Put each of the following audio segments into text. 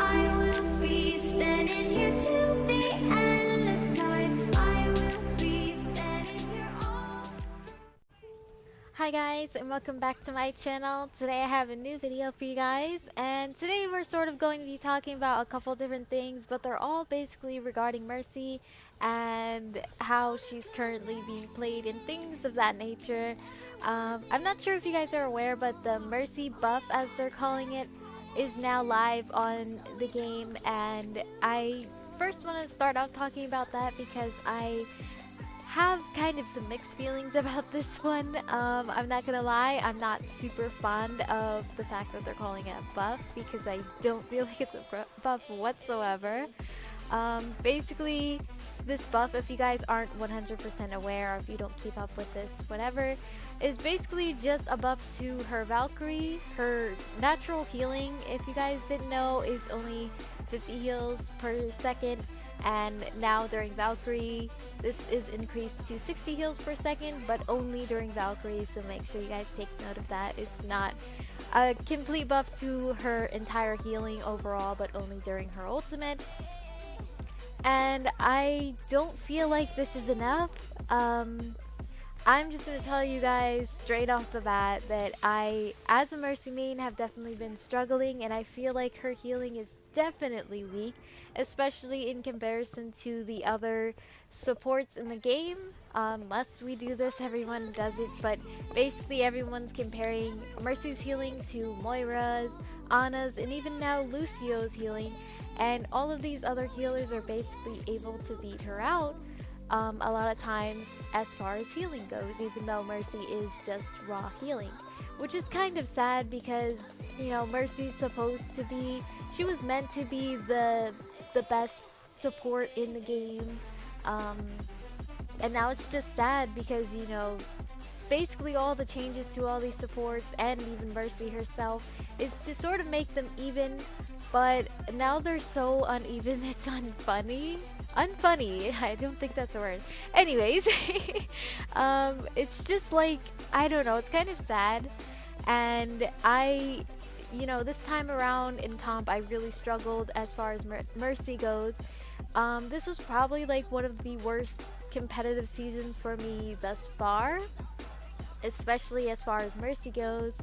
I will be standing here till the end of time. I will be standing here all. Hi guys, and welcome back to my channel. Today I have a new video for you guys, and today we're sort of going to be talking about a couple different things, but they're all basically regarding Mercy and how she's currently being played and things of that nature. I'm not sure if you guys are aware, but the Mercy buff, as they're calling it, is now live on the game, and I first want to start off talking about that because I have kind of some mixed feelings about this one. I'm not gonna lie, I'm not super fond of the fact that they're calling it a buff because I don't feel like it's a buff whatsoever. Basically, this buff, if you guys aren't 100% aware or if you don't keep up with this, whatever, is basically just a buff to her Valkyrie. Her natural healing, if you guys didn't know, is only 50 heals per second, and now during Valkyrie this is increased to 60 heals per second, but only during Valkyrie, so make sure you guys take note of that. It's not a complete buff to her entire healing overall, but only during her ultimate. And I don't feel like this is enough. I'm just gonna tell you guys straight off the bat that I, as a Mercy main, have definitely been struggling, and I feel like her healing is definitely weak, especially in comparison to the other supports in the game. Must we do this? Everyone does it, but basically everyone's comparing Mercy's healing to Moira's, Anna's, and even now Lucio's healing, and all of these other healers are basically able to beat her out a lot of times as far as healing goes, even though Mercy is just raw healing, which is kind of sad because, you know, Mercy's supposed to be, she was meant to be the best support in the game, and now it's just sad because, you know, basically all the changes to all these supports and even Mercy herself is to sort of make them even, but now they're so uneven it's unfunny. Unfunny, I don't think that's a word. Anyways, it's just like, I don't know, it's kind of sad. And you know, this time around in comp, I really struggled as far as Mercy goes. This was probably like one of the worst competitive seasons for me thus far, especially as far as Mercy goes.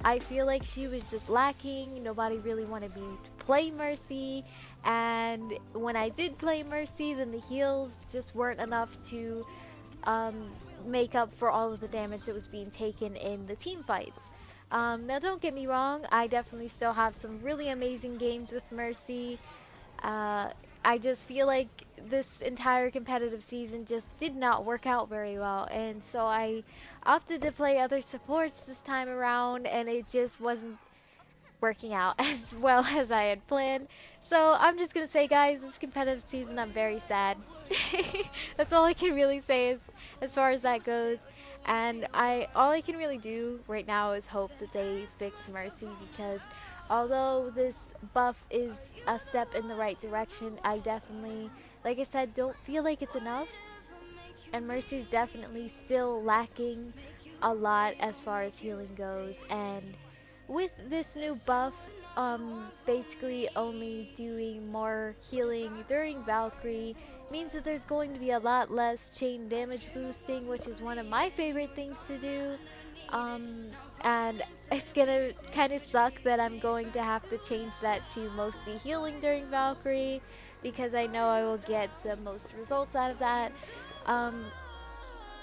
I feel like she was just lacking. Nobody really wanted me to play Mercy, and when I did play Mercy, then the heals just weren't enough to make up for all of the damage that was being taken in the team fights. Now don't get me wrong, I definitely still have some really amazing games with Mercy. uh, I just feel like this entire competitive season just did not work out very well, and so I opted to play other supports this time around, and it just wasn't working out as well as I had planned. So I'm just gonna say, guys, this competitive season I'm very sad. That's all I can really say as far as that goes. And all I can really do right now is hope that they fix Mercy, because although this buff is a step in the right direction, I definitely, like I said, don't feel like it's enough. And Mercy's definitely still lacking a lot as far as healing goes. And with this new buff, basically only doing more healing during Valkyrie means that there's going to be a lot less chain damage boosting, which is one of my favorite things to do. Um, and it's gonna kind of suck that I'm going to have to change that to mostly healing during Valkyrie, because I know I will get the most results out of that. Um,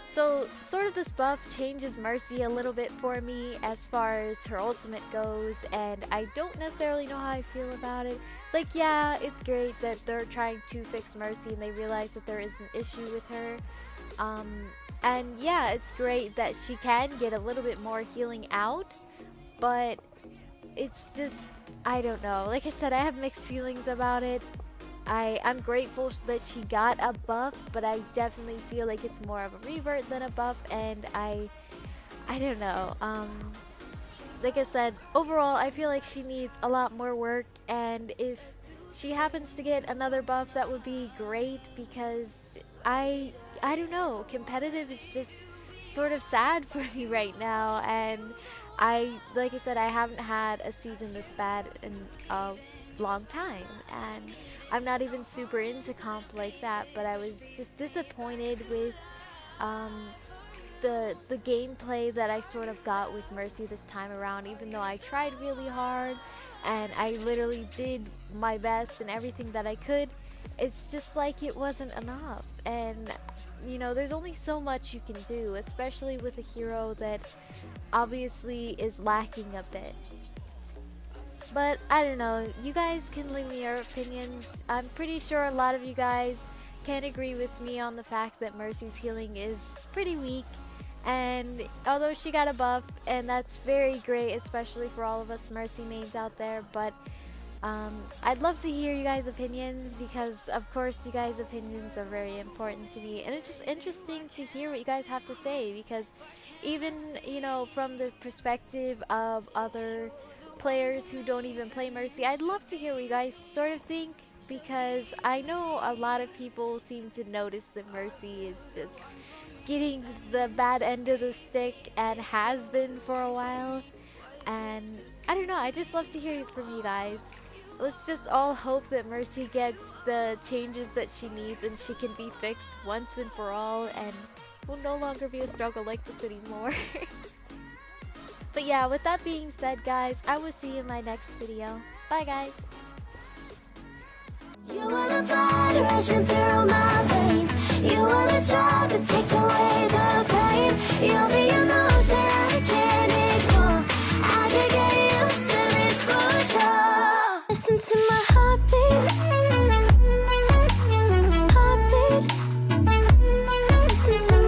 so, sort of this buff changes Mercy a little bit for me as far as her ultimate goes, and I don't necessarily know how I feel about it. Like, yeah, it's great that they're trying to fix Mercy and they realize that there is an issue with her. Um, and yeah, it's great that she can get a little bit more healing out, but it's just, I don't know. Like I said, I have mixed feelings about it. I'm grateful that she got a buff, but I definitely feel like it's more of a revert than a buff, and I don't know. Like I said, overall, I feel like she needs a lot more work, and if she happens to get another buff, that would be great, because I don't know, competitive is just sort of sad for me right now, and like I said, I haven't had a season this bad in long time, and I'm not even super into comp like that, but I was just disappointed with um, the gameplay that I sort of got with Mercy this time around, even though I tried really hard and I literally did my best and everything that I could. It's just like it wasn't enough. And you know, there's only so much you can do, especially with a hero that obviously is lacking a bit. But I don't know, you guys can leave me your opinions. I'm pretty sure a lot of you guys can agree with me on the fact that Mercy's healing is pretty weak. And although she got a buff, and that's very great, especially for all of us Mercy mains out there, but I'd love to hear you guys' opinions because, of course, you guys' opinions are very important to me. And it's just interesting to hear what you guys have to say because even, you know, from the perspective of other players who don't even play Mercy, I'd love to hear what you guys sort of think because I know a lot of people seem to notice that Mercy is just getting the bad end of the stick and has been for a while. And I don't know, I just love to hear it from you guys. Let's just all hope that Mercy gets the changes that she needs and she can be fixed once and for all and will no longer be a struggle like this anymore. But yeah, with that being said, guys, I will see you in my next video. Bye, guys. You want the blood rushing through my veins. You want a job that takes away the pain.